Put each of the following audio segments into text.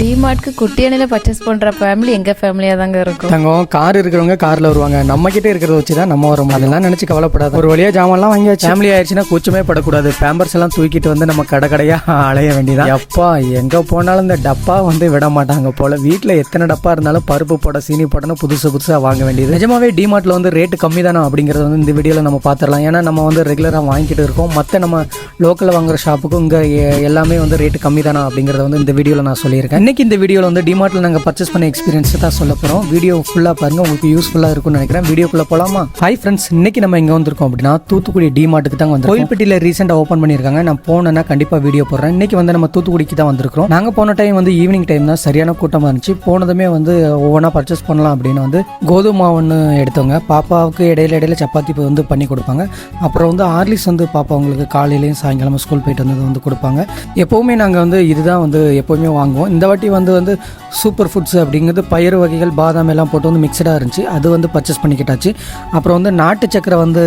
டிமார்ட்க்கு குட்டியணில purchase பண்ற family எங்க ஃபேமிலியா தாங்க இருக்கும். தங்கம் கார் இருக்கிறவங்க கார்ல வருவாங்க, நம்ம கிட்ட இருக்கிறத வச்சு தான் நம்ம வரோம். அதெல்லாம் நினைச்சு கவலைப்படாது. ஒரு வழியா ஜாமான்லாம் வாங்கி வச்சு ஃபேமிலி ஆயிடுச்சுன்னா கூச்சமே படக்கூடாது. பேம்பர்ஸ் எல்லாம் தூக்கிட்டு வந்து நம்ம கடையா அலைய வேண்டியதான். எப்பா எங்க போனாலும் இந்த டப்பா வந்து விட மாட்டாங்க போல. வீட்டுல எத்தனை டப்பா இருந்தாலும் பருப்பு போட சீனி போடணும் புதுசா வாங்க வேண்டியது. நிஜமாவே டிமார்ட்ல வந்து ரேட்டு கம்மி தானே அப்படிங்கறது வந்து இந்த வீடியோல நம்ம பாத்திரலாம். ஏன்னா நம்ம வந்து ரெகுலரா வாங்கிட்டு இருக்கோம். மற்ற நம்ம லோக்கல்ல வாங்குற ஷாப்புக்கும் இங்க எல்லாமே வந்து ரேட்டு கம்மி தானே அப்படிங்கறத வந்து இந்த வீடியோல நான் சொல்லியிருக்கேன். இன்னைக்கு இந்த வீடியோவில் வந்து டிமார்ட்டில் நாங்கள் பர்ச்சேஸ் பண்ண எக்ஸ்பீரியன்ஸ் தான் சொல்ல போகிறோம். வீடியோ ஃபுல்லாக பாருங்கள், உங்களுக்கு யூஸ்ஃபுல்லாக இருக்கும்னு நினைக்கிறேன். வீடியோக்குள்ளே போகலாமா? ஹாய் ஃப்ரெண்ட்ஸ், இன்னைக்கு நம்ம எங்கே வந்திருக்கோம் அப்படின்னா தூத்துக்குடி டிமார்ட்டுக்கு தான் வந்து கோயில்பட்டியில் ரீசெண்டாக ஓப்பன் பண்ணியிருக்காங்க. நான் போனேன்னா கண்டிப்பாக வீடியோ போடுறேன். இன்னைக்கு வந்து நம்ம தூத்துக்குடிக்கு தான் வந்திருக்கிறோம். நாங்கள் போன டைம் வந்து ஈவினிங் டைம் தான், சரியான கூட்டமாக இருந்துச்சு. போனதுமே வந்து ஒவ்வொன்றா பர்ச்சேஸ் பண்ணலாம் அப்படின்னு வந்து கோதுமை மாவுன்னு எடுத்தவங்க. பாப்பாவுக்கு இடையில சப்பாத்தி வந்து பண்ணி கொடுப்பாங்க. அப்புறம் வந்து ஹார்லிக்ஸ் வந்து பாப்பா அவங்களுக்கு காலையிலையும் சாயங்காலமாக ஸ்கூல் போயிட்டு வந்தது வந்து கொடுப்பாங்க. எப்போவுமே நாங்கள் வந்து இதுதான் வந்து எப்போவுமே வாங்குவோம். இந்த வாட்டி வந்து சூப்பர் ஃபுட்ஸ் அப்படிங்கிறது பயிறு வகைகள் பாதாம் எல்லாம் போட்டு வந்து மிக்சடாக இருந்துச்சு. அது வந்து பர்ச்சேஸ் பண்ணிக்கிட்டாச்சு. அப்புறம் வந்து நாட்டு சக்கரை வந்து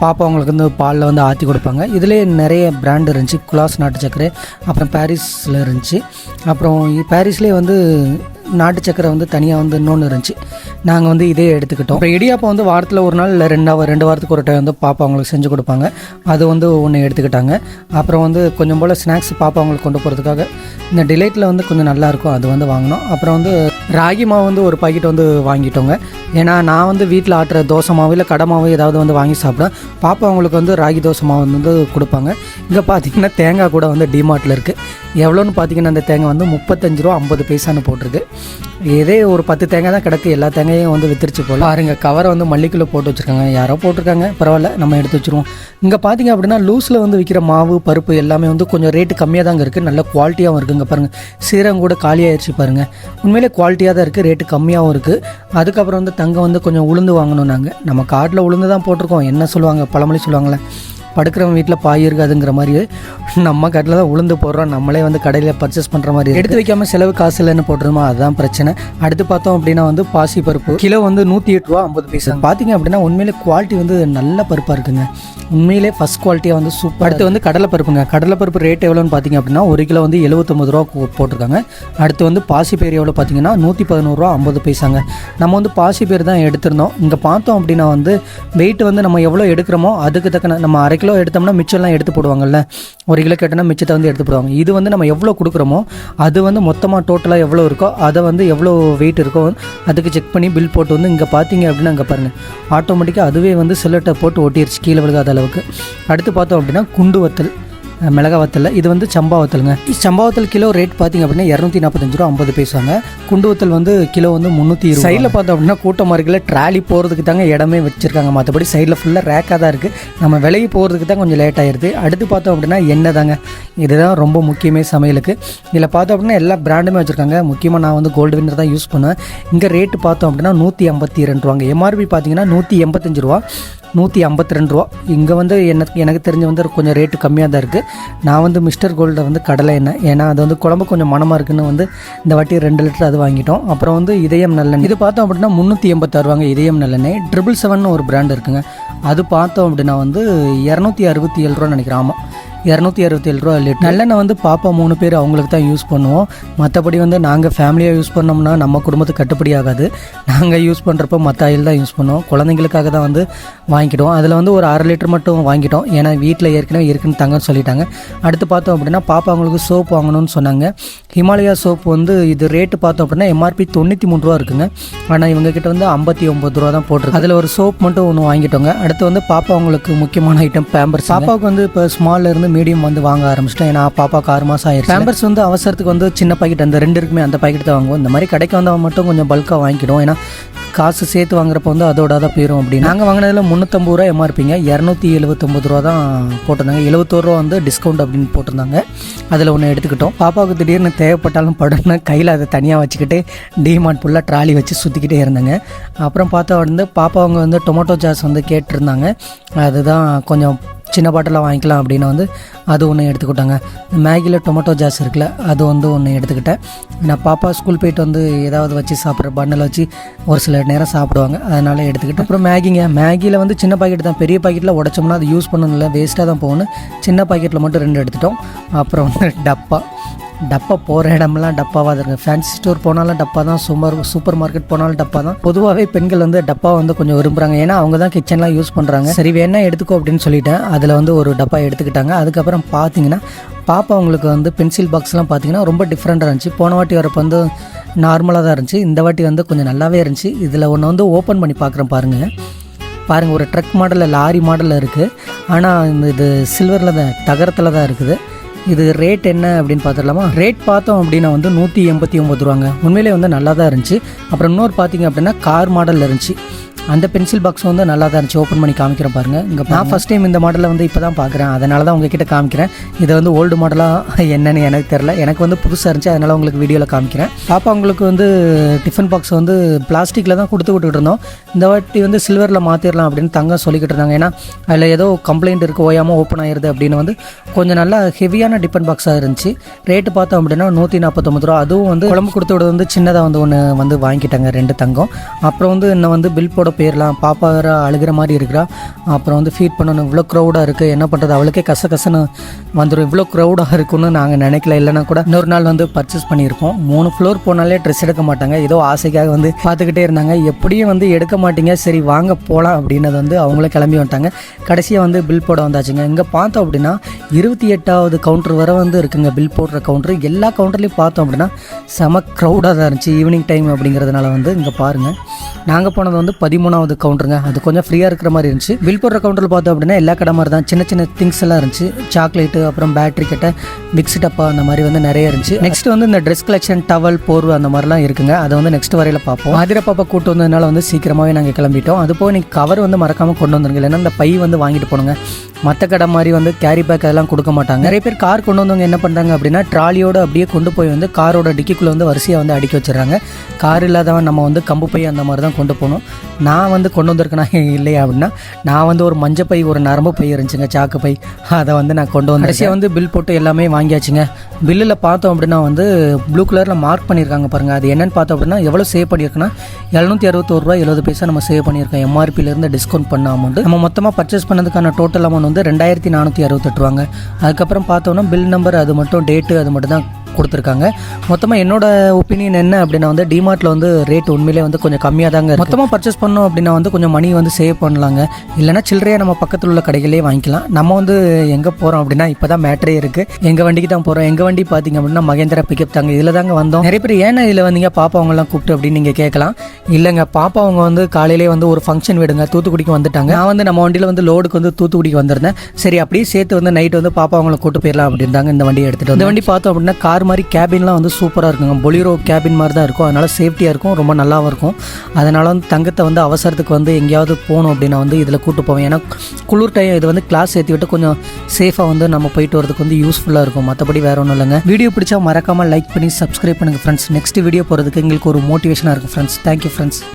பாப்பா அவங்களுக்கு வந்து பாலில் வந்து ஆற்றி கொடுப்பாங்க. இதுலேயே நிறைய பிராண்ட் இருந்துச்சு. குலாஸ் நாட்டு சக்கரை, அப்புறம் பாரிஸில் இருந்துச்சு. அப்புறம் பாரிஸ்லேயே வந்து நாட்டு சக்கரை வந்து தனியாக வந்து இன்னொன்று இருந்துச்சு. நாங்கள் வந்து இதே எடுத்துக்கிட்டோம். அப்புறம் இடியாப்பம் வந்து வாரத்தில் ஒரு நாள் இல்லை 2 வாரத்துக்கு ஒரு டைம் வந்து பாப்பா அவங்களுக்கு செஞ்சு கொடுப்பாங்க. அது வந்து ஒன்று எடுத்துக்கிட்டாங்க. அப்புறம் வந்து கொஞ்சம் போல் ஸ்நாக்ஸ் பாப்பா அவங்களுக்கு கொண்டு போகிறதுக்காக இந்த டிலைட்டில் வந்து கொஞ்சம் நல்லாயிருக்கும், அது வந்து வாங்கினோம். அப்புறம் வந்து ராகி மாவு வந்து ஒரு பாக்கெட் வந்து வாங்கிட்டோங்க. ஏன்னா நான் வந்து வீட்டில் ஆட்டுற தோசை மாவு இல்லை கடை மாவு ஏதாவது வந்து வாங்கி சாப்பிடுவேன். பாப்பா அவங்களுக்கு வந்து ராகி தோசை மாவு வந்து கொடுப்பாங்க. இங்கே பார்த்தீங்கன்னா தேங்காய் கூட வந்து டிமார்ட்டில் இருக்குது. எவ்வளோன்னு பார்த்தீங்கன்னா அந்த தேங்காய் வந்து 35 ரூபா 50 பைசான்னு போட்டிருக்கு. இதே ஒரு 10 தேங்காய் தான் கிடக்கு. எல்லா தேங்காயும் வந்து வித்துருச்சு போல. பாருங்க, கவரை வந்து மல்லிக்குள்ளே போட்டு வச்சுருக்காங்க. யாரோ போட்டிருக்காங்க, பரவாயில்ல, நம்ம எடுத்து வச்சுருவோம். இங்கே பார்த்தீங்க அப்படின்னா லூஸில் வந்து விற்கிற மாவு பருப்பு எல்லாமே வந்து கொஞ்சம் ரேட்டு கம்மியாக தாங்க இருக்குது. நல்ல குவாலிட்டியாகவும் இருக்குங்க. பாருங்கள், சீரகம் கூட காலியாகிடுச்சு பாருங்கள். உண்மையிலே குவாலிட்டியாக தான் இருக்குது, ரேட்டு கம்மியாகவும் இருக்குது. அதுக்கப்புறம் வந்து தங்கம் வந்து கொஞ்சம் உளுந்து வாங்கணும். நாங்கள் நம்ம காட்டில் உளுந்து தான் போட்டிருக்கோம். என்ன சொல்லுவாங்க, பழமொழி சொல்லுவாங்களே, படுக்கிறவங்க வீட்டில் பாய் இருக்காதுங்கிற மாதிரி நம்ம கடையில் தான் உளுந்து போடுறோம். நம்மளே வந்து கடையில் பர்ச்சேஸ் பண்ணுற மாதிரி எடுத்து வைக்காமல் செலவு காசு இல்லைன்னு போட்டுருமா, அதுதான் பிரச்சனை. அடுத்து பார்த்தோம் அப்படின்னா வந்து பாசி பருப்பு கிலோ வந்து 108 ரூபா 50 பைசா. பார்த்தீங்க அப்படின்னா உண்மையிலே குவாலிட்டி வந்து நல்ல பருப்பாக இருக்குங்க. உண்மையிலே ஃபஸ்ட் குவாலிட்டியாக வந்து சூப்பர். அடுத்து வந்து கடலை பருப்புங்க. கடலை பருப்பு ரேட் எவ்வளோன்னு பார்த்தீங்க அப்படின்னா 1 கிலோ வந்து 79 ரூபா போட்டிருக்காங்க. அடுத்து வந்து பாசி பேர் எவ்வளோ பார்த்தீங்கன்னா 111 ரூபா 50 பைசாங்க. நம்ம வந்து பாசி பேர் தான் எடுத்திருந்தோம். இங்கே பார்த்தோம் அப்படின்னா வந்து வெயிட் வந்து நம்ம எவ்வளோ எடுக்கிறோமோ அதுக்கு தக்கன நம்ம 1/2 கிலோ எடுத்தோம்னா மிச்சம்லாம் எடுத்து போடுவாங்கல்ல. 1 கிலோ கேட்டோன்னா மிச்சத்தை வந்து எடுத்து போடுவாங்க. இது வந்து நம்ம எவ்வளோ கொடுக்குறோமோ அது வந்து மொத்தமாக டோட்டலாக எவ்வளோ இருக்கோ அதை வந்து எவ்வளோ வெயிட் இருக்கோ அதுக்கு செக் பண்ணி பில் போட்டு வந்து இங்கே பார்த்தீங்க அப்படின்னா அங்கே பாருங்கள், ஆட்டோமேட்டிக்காக அதுவே வந்து சில்லட்டை போட்டு ஒட்டிடுச்சு கீழே விழுகாத அளவுக்கு. அடுத்து பார்த்தோம் அப்படின்னா குண்டு வத்தல், மிளகா வத்தல். இது வந்து சம்பா வத்தலுங்க. சம்பா கிலோ ரேட் பார்த்தீங்க அப்படின்னா 245 ரூபா 50 பைசாங்க. குண்டு வத்தல் வந்து கிலோ வந்து 320. சைடில் பார்த்தோம் அப்படின்னா கூட்டமாக இருக்குல்ல, ட்ராலி போகிறதுக்கு தாங்க இடமே வச்சுருக்காங்க. மற்றபடி சைடில் ஃபுல்லாக ரேக்காக தான் இருக்குது. நம்ம விலைக்கு போகிறதுக்கு தான் கொஞ்சம் லேட் ஆகிடுது. அடுத்து பார்த்தோம் அப்படின்னா எண்ணெய் தாங்க. இதுதான் ரொம்ப முக்கியமே சமையலுக்கு. இதில் பார்த்தோம் அப்படின்னா எல்லா பிராண்டுமே வச்சுருக்காங்க. முக்கியமாக நான் வந்து கோல்டு வின்னர் தான் யூஸ் பண்ணுவேன். இங்கே ரேட்டு பார்த்தோம் அப்படின்னா 182 ரூபாங்க. எம்ஆர்பி பார்த்தீங்கன்னா 185 ரூபா 152 ரூபா. இங்கே வந்து எனக்கு தெரிஞ்ச வந்து கொஞ்சம் ரேட்டு கம்மியாக தான் இருக்குது. நான் வந்து மிஸ்டர் கோல்டை வந்து கடலை எண்ணெய், ஏன்னா அது வந்து குழம்பு கொஞ்சம் மனமாக இருக்குன்னு வந்து இந்த வாட்டி 2 லிட்டர் அது வாங்கிட்டோம். அப்புறம் வந்து இதயம் நல்லெண்ணெய், இது பார்த்தோம் அப்படின்னா 386 ரூபாங்க. இதயம் நல்லெண்ணெய் 777 ஒரு பிராண்ட் இருக்குங்க. அது பார்த்தோம் அப்படின்னா வந்து 267 ரூபா நினைக்கிறேன். ஆமாம், 267 ரூபா லிட்டர். நல்லெண்ணெய் வந்து பாப்பா 3 பேர் அவங்களுக்கு தான் யூஸ் பண்ணுவோம். மற்றபடி வந்து நாங்கள் ஃபேமிலியாக யூஸ் பண்ணோம்னா நம்ம குடும்பத்துக்கு கட்டுப்படி ஆகாது. நாங்கள் யூஸ் பண்ணுறப்போ மற்ற ஆயில் தான் யூஸ் பண்ணுவோம். குழந்தைங்களுக்காக தான் வந்து வாங்கிக்கிட்டோம். அதில் வந்து ஒரு 1/2 லிட்டர் மட்டும் வாங்கிட்டோம், ஏன்னா வீட்டில் ஏற்கனவே இருக்குன்னு தங்கன்னு சொல்லிட்டாங்க. அடுத்து பார்த்தோம் அப்படின்னா பாப்பா அவங்களுக்கு சோப்பு வாங்கணும்னு சொன்னாங்க. ஹிமாலயா சோப்பு வந்து இது ரேட்டு பார்த்தோம் அப்படின்னா எம்ஆர்பி 93 ரூபா இருக்குங்க. ஆனால் இவங்ககிட்ட வந்து 59 ரூபா தான் போட்டிருக்கு. அதில் ஒரு சோப் மட்டும் ஒன்று வாங்கிட்டோங்க. அடுத்து வந்து பாப்பா அவங்களுக்கு முக்கியமான ஐட்டம் பேம்பர்ஸ். பாப்பாவுக்கு வந்து இப்போ ஸ்மால்ல இருந்து மீடியம் வந்து வாங்க ஆரம்பிச்சிட்டோம். ஏன்னா பாப்பாவுக்கு 6 மாதம் ஆயிடுச்சு. பேம்பர்ஸ் வந்து அவசரத்துக்கு வந்து சின்ன பாக்கெட் அந்த 2 இருக்குமே அந்த பாக்கெட் தான் வாங்குவோம். இந்த மாதிரி கடைக்கு வந்தால் மட்டும் கொஞ்சம் பல்காக வாங்கிடும். ஏன்னா காசு சேர்த்து வாங்குறப்ப வந்து அதோட தான் போயிடும். அப்படின்னு நாங்கள் வாங்கினதில் 350 ரூபா எம்ஆர்பிங்க. 279 ரூபா தான் போட்டிருந்தாங்க. 71 ரூபா வந்து டிஸ்கவுண்ட் அப்படின்னு போட்டிருந்தாங்க. அதில் ஒன்று எடுத்துக்கிட்டோம். பாப்பாவுக்கு திடீர்னு தேவைப்பட்டாலும் படம்னு கையில் அதை தனியாக வச்சுக்கிட்டு டிமார்ட் ஃபுல்லாக ட்ராலி வச்சு சுற்றிக்கிட்டே இருந்தாங்க. அப்புறம் பார்த்தா வந்து பாப்பா அவங்க வந்து டொமேட்டோ சாஸ் வந்து கேட்டிருந்தாங்க. அதுதான் கொஞ்சம் சின்ன பாட்டிலாக வாங்கிக்கலாம் அப்படின்னு வந்து அது ஒன்று எடுத்துக்கிட்டாங்க. மேகியில் டொமேட்டோ ஜாஸ் இருக்குல்ல, அது வந்து ஒன்று எடுத்துக்கிட்டேன். நான் பாப்பா ஸ்கூல் போயிட்டு வந்து ஏதாவது வச்சு சாப்பிட்ற பண்டல் வச்சு ஒரு சில நேரம் சாப்பிடுவாங்க, அதனால் எடுத்துக்கிட்டேன். அப்புறம் மேகியில் வந்து சின்ன பாக்கெட் தான். பெரிய பாக்கெட்டில் உடச்சோம்னா அது யூஸ் பண்ணணும்ல, வேஸ்ட்டாக தான் போகணும். சின்ன பாக்கெட்டில் மட்டும் 2 எடுத்துட்டோம். அப்புறம் வந்து டப்பா டப்பா போகிற இடமெல்லாம் டப்பாவாக தான் இருக்குது. ஃபேன்சி ஸ்டோர் போனாலும் டப்பா தான், சூப்பர் மார்க்கெட் போனாலும் டப்பா தான். பொதுவாகவே பெண்கள் வந்து டப்பா வந்து கொஞ்சம் விரும்புகிறாங்க, ஏன்னா அவங்க தான் கிச்சன்லாம் யூஸ் பண்ணுறாங்க. சரி வேணா எடுத்துக்கோ அப்படின்னு சொல்லிட்டேன். அதில் வந்து ஒரு டப்பா எடுத்துக்கிட்டாங்க. அதுக்கப்புறம் பார்த்தீங்கன்னா பாப்பா அவங்களுக்கு வந்து பென்சில் பாக்ஸ்லாம் பார்த்தீங்கன்னா ரொம்ப டிஃப்ரெண்ட்டாக இருந்துச்சு. போன வாட்டி வரப்போ வந்து நார்மலாக தான் இருந்துச்சு, இந்த வாட்டி வந்து கொஞ்சம் நல்லாவே இருந்துச்சு. இதில் ஒன்று வந்து ஓப்பன் பண்ணி பார்க்குறேன் பாருங்கள், ஒரு ட்ரக் மாடலில் லாரி மாடலில் இருக்குது. ஆனால் இது சில்வரில் தான், தகரத்தில் தான் இருக்குது. இது ரேட் என்ன அப்படின்னு பார்த்துடலாமா? ரேட் பார்த்தோம் அப்படின்னா வந்து 189 ரூபாங்க. உண்மையிலே வந்து நல்லா தான் இருந்துச்சு. அப்புறம் இன்னொரு பார்த்தீங்க அப்படின்னா கார் மாடலில் இருந்துச்சு. அந்த பென்சில் பாக்ஸ் வந்து நல்லா தான் இருந்துச்சு. ஓப்பன் பண்ணி காமிக்கிறேன் பாருங்கள். இங்கே நான் ஃபஸ்ட் டைம் இந்த மாடலில் வந்து இப்போ தான் பார்க்குறேன், அதனால தான் உங்ககிட்ட காமிக்கிறேன். இதை வந்து ஓல்டு மாடலாக என்னன்னு எனக்கு தெரில, எனக்கு வந்து புதுசாக இருந்துச்சு, அதனால் உங்களுக்கு வீடியோவில் காமிக்கிறேன். பாப்பா உங்களுக்கு வந்து டிஃபன் பாக்ஸ் வந்து பிளாஸ்டிக்கில் தான் கொடுத்து விட்டுக்கிட்டு இருந்தோம். இந்த வாட்டி வந்து சில்வரில் மாற்றிடலாம் அப்படின்னு தங்கம் சொல்லிக்கிட்டு இருந்தாங்க. ஏன்னா அதில் ஏதோ கம்ப்ளைண்ட் இருக்குது, ஓயாமல் ஓப்பன் ஆகிடுது அப்படின்னு வந்து கொஞ்சம் நல்லா ஹெவியான டிஃபன் பாக்ஸாக இருந்துச்சு. ரேட்டு பார்த்தோம் அப்படின்னா 149 ரூபா. அதுவும் வந்து குழம்பு கொடுத்து விட வந்து சின்னதாக வந்து ஒன்று வந்து வாங்கிட்டாங்க 2 தங்கம். அப்புறம் வந்து இன்னும் வந்து பில் போட போயிடலாம், பாப்பா வேற அழுகிற மாதிரி இருக்கிறா. அப்புறம் வந்து ஃபீட் பண்ணணும், இவ்வளோ க்ரௌடாக இருக்குது, என்ன பண்ணுறது, அவளுக்கே கசன்னு வந்துடும். இவ்வளோ க்ரௌடாக இருக்குன்னு நாங்கள் நினைக்கல. இல்லைனா கூட இன்னொரு நாள் வந்து பர்ச்சேஸ் பண்ணியிருக்கோம். 3 ஃப்ளோர் போனாலே ட்ரெஸ் எடுக்க மாட்டாங்க, ஏதோ ஆசைக்காக வந்து பார்த்துக்கிட்டே இருந்தாங்க. எப்படியும் வந்து எடுக்க மாட்டீங்க, சரி வாங்க போகலாம் அப்படின்னது வந்து அவங்களே கிளம்பி வந்துட்டாங்க. கடைசியாக வந்து பில் போட வந்தாச்சுங்க. இங்கே பார்த்தோம் அப்படின்னா 28வது கவுண்டர் வரை வந்து இருக்குங்க பில் போடுற கவுண்டர். எல்லா கவுண்டர்லேயும் பார்த்தோம் அப்படின்னா செம க்ரௌடாக தான் இருந்துச்சு, ஈவினிங் டைம் அப்படிங்கிறதுனால வந்து. இங்கே பாருங்கள், நாங்கள் போனது வந்து 13வது கவுண்டருங்க. அது கொஞ்சம் ஃப்ரீயாக இருக்கிற மாதிரி இருந்துச்சு. பில் போடுற கவுண்டரில் பார்த்தோம் அப்படின்னா எல்லா கடை மாதிரி தான், சின்ன சின்ன திங்ஸ் எல்லாம் இருந்துச்சு. சாக்லேட்டு, அப்புறம் பேட்டரி கட்டை, மிக்ஸி டப்பா, அந்த மாதிரி வந்து நிறைய இருந்துச்சு. நெக்ஸ்ட் வந்து இந்த ட்ரெஸ் கலெக்ஷன், டவல், போர்வு அந்த மாதிரிலாம் இருக்குங்க. அதை வந்து நெக்ஸ்ட் வரையில் பார்ப்போம். ஆதிரா பாப்பா கூட்டு வந்ததுனால வந்து சீக்கிரமாகவே நாங்கள் கிளம்பிட்டோம். அது போக நீங்கள் கவர் வந்து மறக்காமல் கொண்டு வந்துருங்க, இல்லைன்னா இந்த பை வந்து வாங்கிட்டு போனுங்க. மற்ற கடை மாதிரி வந்து கேரி பேக் அதெல்லாம் கொடுக்க மாட்டாங்க. நிறைய பேர் கார் கொண்டு வந்தவங்க என்ன பண்ணுறாங்க அப்படின்னா ட்ராலியோடு அப்படியே கொண்டு போய் வந்து காரோட டிக்கிக்குள்ளே வந்து வரிசையாக வந்து அடுக்கி வச்சிடறாங்க. கார் இல்லாதவன் நம்ம வந்து கம்பு பை அந்த மாதிரி தான் கொண்டு போகணும். நான் வந்து கொண்டு வந்திருக்கேனா இல்லையா அப்படின்னா, நான் வந்து ஒரு மஞ்சள் பை, ஒரு நரம்பு பை இருந்துச்சுங்க, சாக்கு பை, அதை வந்து நான் கொண்டு வந்தேன். கடைசியாக வந்து பில் போட்டு எல்லாமே வாங்கியாச்சுங்க. பில்லில் பார்த்தோம் அப்படின்னா வந்து ப்ளூ கலரில் மார்க் பண்ணியிருக்காங்க பாருங்கள். அது என்னென்னு பார்த்தோம் அப்படின்னா எவ்வளோ சேவ் பண்ணியிருக்குன்னா 761 ரூபா 70 பைசா நம்ம சேவ் பண்ணியிருக்கோம். எம்ஆர்பியிலேருந்து டிஸ்கவுண்ட் பண்ண அமௌண்ட். நம்ம மொத்தமாக பர்ச்சேஸ் பண்ணதுக்கான டோட்டல் அமௌண்ட் வந்து 2468 ரூபாங்க. அதுக்கப்புறம் பார்த்தோம்னா பில் நம்பர், அது மட்டும் டேட்டு, அது மட்டும் தான் கொடுத்துருக்காங்க. மொத்தமாக என்னோட ஒப்பீனியன் என்ன அப்படின்னா வந்து டிமார்ட்டில் வந்து ரேட் உண்மையிலே வந்து கொஞ்சம் கம்மியாக தாங்க. மொத்தமாக பர்ச்சேஸ் பண்ணோம் அப்படின்னா வந்து கொஞ்சம் மணி வந்து சேவ் பண்ணலாங்க. இல்லைனா சில்லறையாக நம்ம பக்கத்தில் உள்ள கடைகளே வாங்கிக்கலாம். நம்ம வந்து எங்கே போகிறோம் அப்படின்னா இப்போ தான் மேட்ரே இருக்குது, எங்கள் வண்டிக்கு தான் போகிறோம். எங்கள் வண்டி பார்த்தீங்க அப்படின்னா மகேந்திரா பிக்கப் தாங்க, இதில் தாங்க வந்தோம். நிறைய பேர் ஏன்னா இதில் வந்தீங்க பாப்பா அவங்கெல்லாம் கூப்பிட்டு அப்படின்னு நீங்கள் கேட்கலாம். இல்லைங்க, பாப்பா அவங்க வந்து காலையிலே வந்து ஒரு ஃபங்க்ஷன் விடுங்க, தூத்துக்குடிக்கு வந்துட்டாங்க. நான் வந்து நம்ம வண்டியில் வந்து லோடுக்கு வந்து தூத்துக்குடிக்கு வந்திருந்தேன். சரி அப்படியே சேர்த்து வந்து நைட் வந்து பாப்பா அவங்கள கூப்பிட்டு போயிடலாம் அப்படின்றாங்க. இந்த வண்டியை எடுத்துகிட்டு இந்த வண்டி பார்த்தோம் அப்படின்னா கார் மாதிரி கேபின்லாம் வந்து சூப்பராக இருக்குங்க. பொலிரோ கேபின் மாதிரி தான் இருக்கும், அதனால் சேஃப்டியாக இருக்கும், ரொம்ப நல்லாவும் இருக்கும். அதனால் வந்து தங்கத்தை வந்து அவசரத்துக்கு வந்து எங்கேயாவது போகணும் அப்படின்னா வந்து இதில் கூப்பிட்டு போவேன். ஏன்னா குளிர் டைம் இது வந்து கிளாஸ் ஏற்றி விட்டு கொஞ்சம் சேஃபாக வந்து நம்ம போயிட்டு வரதுக்கு வந்து யூஸ்ஃபுல்லாக இருக்கும். மற்றபடி வேறு ஒன்றும் இல்லைங்க. வீடியோ பிடிச்சா மறக்காமல் லைக் பண்ணி சப்ஸ்கிரைப் பண்ணுங்கள் ஃப்ரெண்ட்ஸ். நெக்ஸ்ட் வீடியோ போகிறதுக்கு எங்களுக்கு ஒரு மோட்டிவேஷனாக இருக்கும் ஃப்ரெண்ட்ஸ். Thank you friends.